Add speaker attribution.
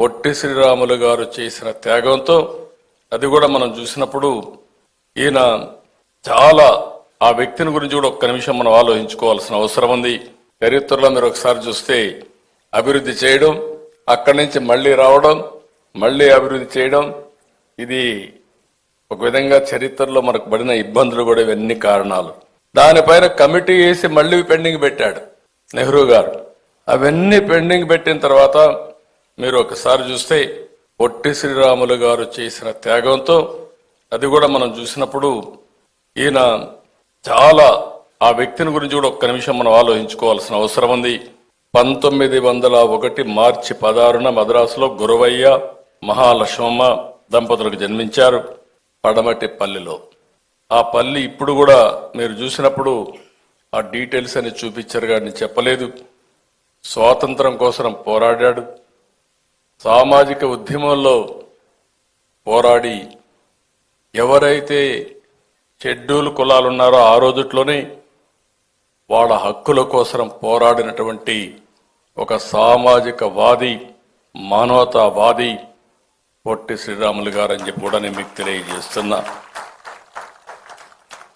Speaker 1: పొట్టి శ్రీరాములు గారు చేసిన త్యాగంతో అది కూడా మనం చూసినప్పుడు ఈయన చాలా ఆ వ్యక్తిని గురించి కూడా ఒక్క నిమిషం మనం ఆలోచించుకోవాల్సిన అవసరం ఉంది. చరిత్రలో మీరు ఒకసారి చూస్తే అభివృద్ధి చేయడం, అక్కడి నుంచి మళ్ళీ రావడం, మళ్ళీ అభివృద్ధి చేయడం, ఇది ఒక విధంగా చరిత్రలో మనకు పడిన ఇబ్బందులు కూడా ఇవన్నీ కారణాలు. దానిపైన కమిటీ వేసి మళ్ళీ పెండింగ్ పెట్టాడు నెహ్రూ గారు. అవన్నీ పెండింగ్ పెట్టిన తర్వాత మీరు ఒకసారి చూస్తే పొట్టి శ్రీరాములు గారు చేసిన త్యాగంతో అది కూడా మనం చూసినప్పుడు ఈయన చాలా ఆ వ్యక్తిని గురించి కూడా ఒక్క నిమిషం మనం ఆలోచించుకోవాల్సిన అవసరం ఉంది. 1901 మార్చి 16న మద్రాసులో గురవయ్య మహాలక్ష్మమ్మ దంపతులకు జన్మించారు పడమటి పల్లిలో. ఆ పల్లి ఇప్పుడు కూడా మీరు చూసినప్పుడు ఆ డీటెయిల్స్ అని చూపించారు కానీ చెప్పలేదు. స్వాతంత్రం కోసం పోరాడాడు. సామాజిక ఉద్యమంలో పోరాడి ఎవరైతే షెడ్యూల్ కులాలు ఉన్నారో ఆ రోజుట్లోనే వాళ్ళ హక్కుల కోసం పోరాడినటువంటి ఒక సామాజిక వాది, మానవతావాది పొట్టి శ్రీరాములు గారు అని చెప్పి కూడా నేను మీకు తెలియజేస్తున్నా.